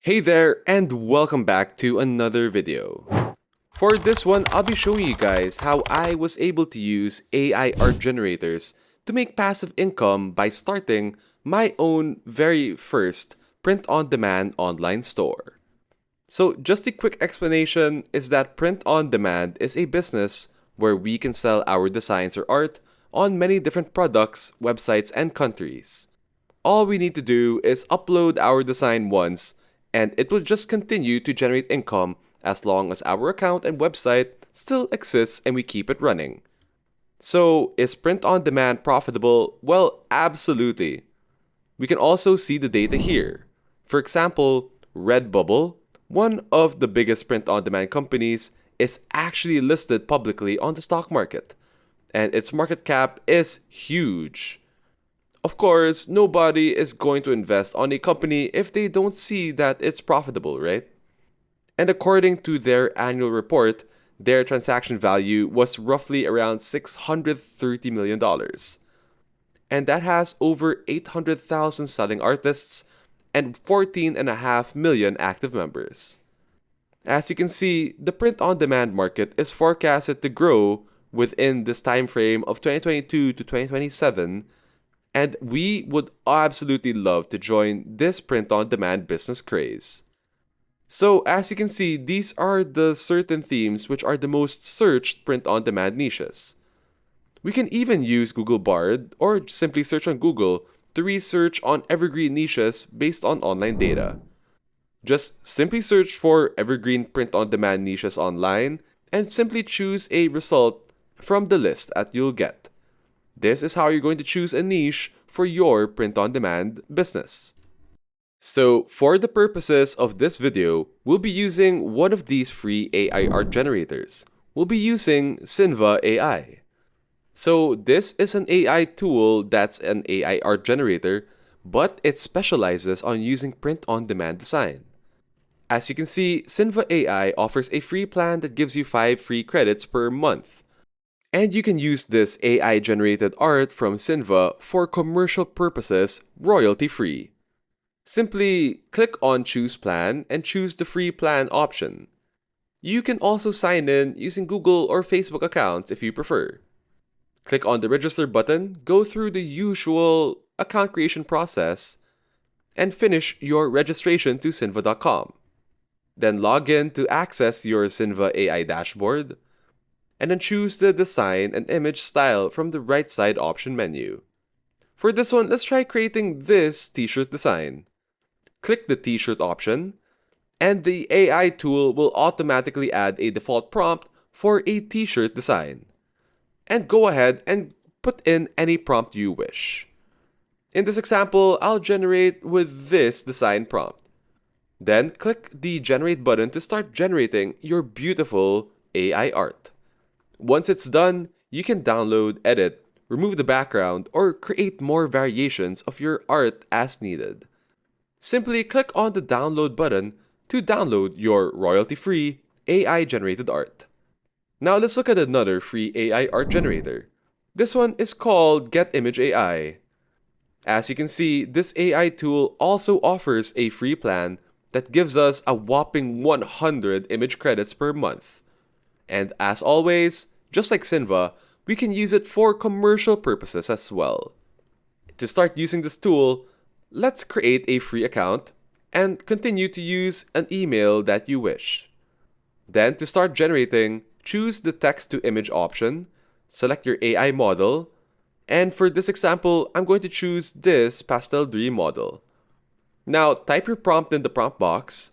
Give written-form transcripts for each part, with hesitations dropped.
Hey there, and welcome back to another video. For this one, I'll be showing you guys how I was able to use AI art generators to make passive income by starting my own very first print-on-demand online store. So just a quick explanation is that print-on-demand is a business where we can sell our designs or art on many different products, websites, and countries. All we need to do is upload our design once, and it will just continue to generate income as long as our account and website still exists and we keep it running. So, is print on demand profitable? Well, absolutely. We can also see the data here. For example, Redbubble, one of the biggest print on demand companies, is actually listed publicly on the stock market, and its market cap is huge. Of course, nobody is going to invest on a company if they don't see that it's profitable, right? And according to their annual report, their transaction value was roughly around $630 million. And that has over 800,000 selling artists and 14.5 million active members. As you can see, the print-on-demand market is forecasted to grow within this time frame of 2022 to 2027, and we would absolutely love to join this print-on-demand business craze. So as you can see, these are the certain themes which are the most searched print-on-demand niches. We can even use Google Bard or simply search on Google to research on evergreen niches based on online data. Just simply search for evergreen print-on-demand niches online and simply choose a result from the list that you'll get. This is how you're going to choose a niche for your print-on-demand business. So, for the purposes of this video, we'll be using one of these free AI art generators. We'll be using Cinva AI. So, this is an AI tool that's an AI art generator, but it specializes on using print-on-demand design. As you can see, Cinva AI offers a free plan that gives you 5 free credits per month. And you can use this AI-generated art from Cinva for commercial purposes royalty-free. Simply click on Choose Plan and choose the free plan option. You can also sign in using Google or Facebook accounts if you prefer. Click on the Register button, go through the usual account creation process, and finish your registration to cinva.com. Then log in to access your Cinva AI dashboard, and then choose the design and image style from the right side option menu. For this one, let's try creating this t-shirt design. Click the t-shirt option, and the AI tool will automatically add a default prompt for a t-shirt design. And go ahead and put in any prompt you wish. In this example, I'll generate with this design prompt. Then click the Generate button to start generating your beautiful AI art. Once it's done, you can download, edit, remove the background, or create more variations of your art as needed. Simply click on the download button to download your royalty-free AI-generated art. Now let's look at another free AI art generator. This one is called Get Image AI. As you can see, this AI tool also offers a free plan that gives us a whopping 100 image credits per month. And as always, just like Cinva, we can use it for commercial purposes as well. To start using this tool, let's create a free account and continue to use an email that you wish. Then to start generating, choose the text to image option, select your AI model, and for this example, I'm going to choose this Pastel Dream model. Now type your prompt in the prompt box,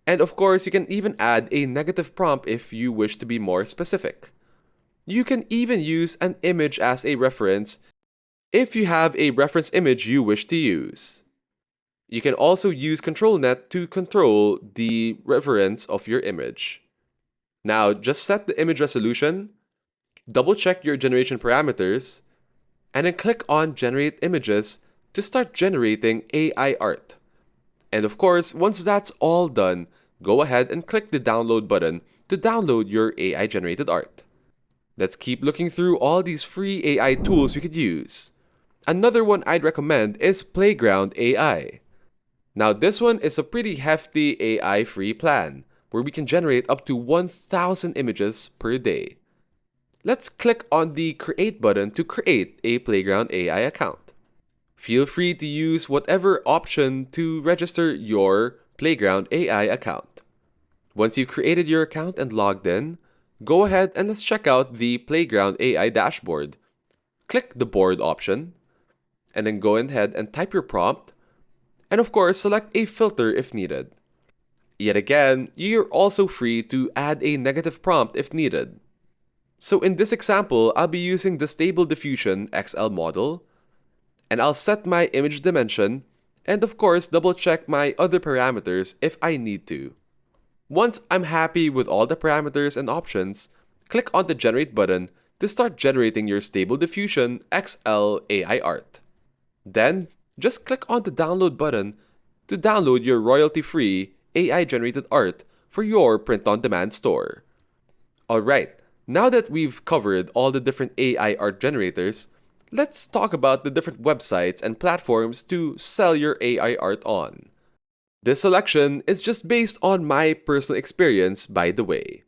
and of course, you can even add a negative prompt if you wish to be more specific. You can even use an image as a reference if you have a reference image you wish to use. You can also use ControlNet to control the reference of your image. Now, just set the image resolution, double check your generation parameters, and then click on Generate Images to start generating AI art. And of course, once that's all done, go ahead and click the download button to download your AI-generated art. Let's keep looking through all these free AI tools we could use. Another one I'd recommend is Playground AI. Now this one is a pretty hefty AI free plan, where we can generate up to 1,000 images per day. Let's click on the Create button to create a Playground AI account. Feel free to use whatever option to register your Playground AI account. Once you've created your account and logged in, go ahead and let's check out the Playground AI dashboard. Click the board option, and then go ahead and type your prompt, and of course select a filter if needed. Yet again, you're also free to add a negative prompt if needed. So in this example, I'll be using the Stable Diffusion XL model, and I'll set my image dimension, and of course double check my other parameters if I need to. Once I'm happy with all the parameters and options, click on the Generate button to start generating your Stable Diffusion XL AI art. Then, just click on the Download button to download your royalty-free AI-generated art for your print-on-demand store. Alright, now that we've covered all the different AI art generators, let's talk about the different websites and platforms to sell your AI art on. This selection is just based on my personal experience, by the way.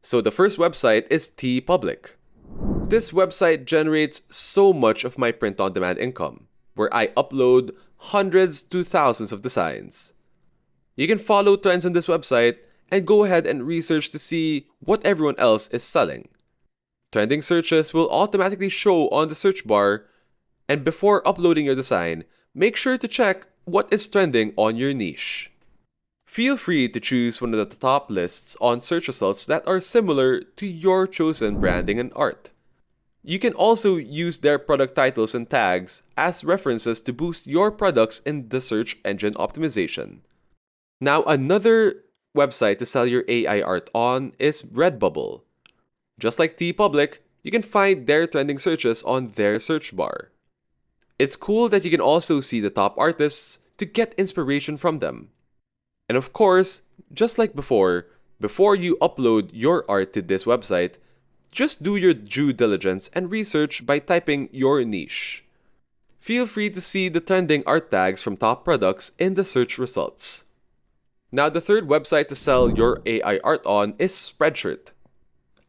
So the first website is TeePublic. This website generates so much of my print-on-demand income, where I upload hundreds to thousands of designs. You can follow trends on this website and go ahead and research to see what everyone else is selling. Trending searches will automatically show on the search bar, and before uploading your design, make sure to check what is trending on your niche. Feel free to choose one of the top lists on search results that are similar to your chosen branding and art. You can also use their product titles and tags as references to boost your products in the search engine optimization. Now, another website to sell your AI art on is Redbubble. Just like TeePublic, you can find their trending searches on their search bar. It's cool that you can also see the top artists to get inspiration from them. And of course, just like before you upload your art to this website, just do your due diligence and research by typing your niche. Feel free to see the trending art tags from top products in the search results. Now, the third website to sell your AI art on is Spreadshirt.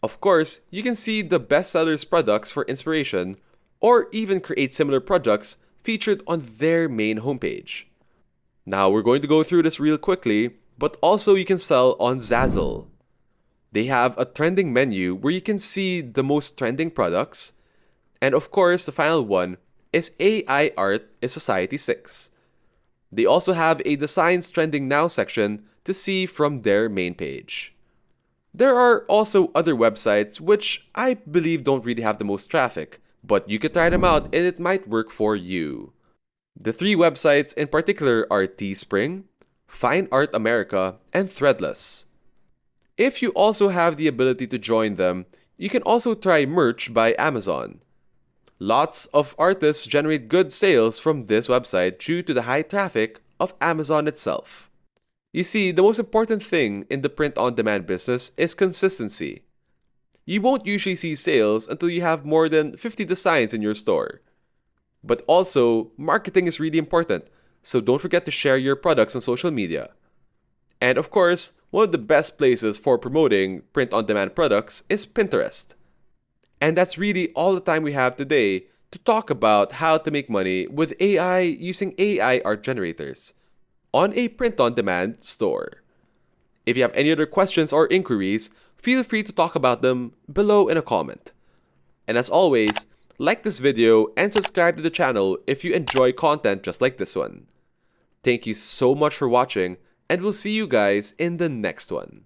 Of course, you can see the bestsellers products for inspiration, or even create similar products featured on their main homepage. Now, we're going to go through this real quickly, but also you can sell on Zazzle. They have a trending menu where you can see the most trending products, and of course, the final one is AI Art is Society 6. They also have a Designs Trending Now section to see from their main page. There are also other websites which I believe don't really have the most traffic, but you could try them out and it might work for you. The three websites in particular are Teespring, Fine Art America, and Threadless. If you also have the ability to join them, you can also try Merch by Amazon. Lots of artists generate good sales from this website due to the high traffic of Amazon itself. You see, the most important thing in the print-on-demand business is consistency. You won't usually see sales until you have more than 50 designs in your store. But also, marketing is really important, so don't forget to share your products on social media. And of course, one of the best places for promoting print-on-demand products is Pinterest. And that's really all the time we have today to talk about how to make money with AI using AI art generators on a print-on-demand store. If you have any other questions or inquiries, feel free to talk about them below in a comment. And as always, like this video and subscribe to the channel if you enjoy content just like this one. Thank you so much for watching, and we'll see you guys in the next one.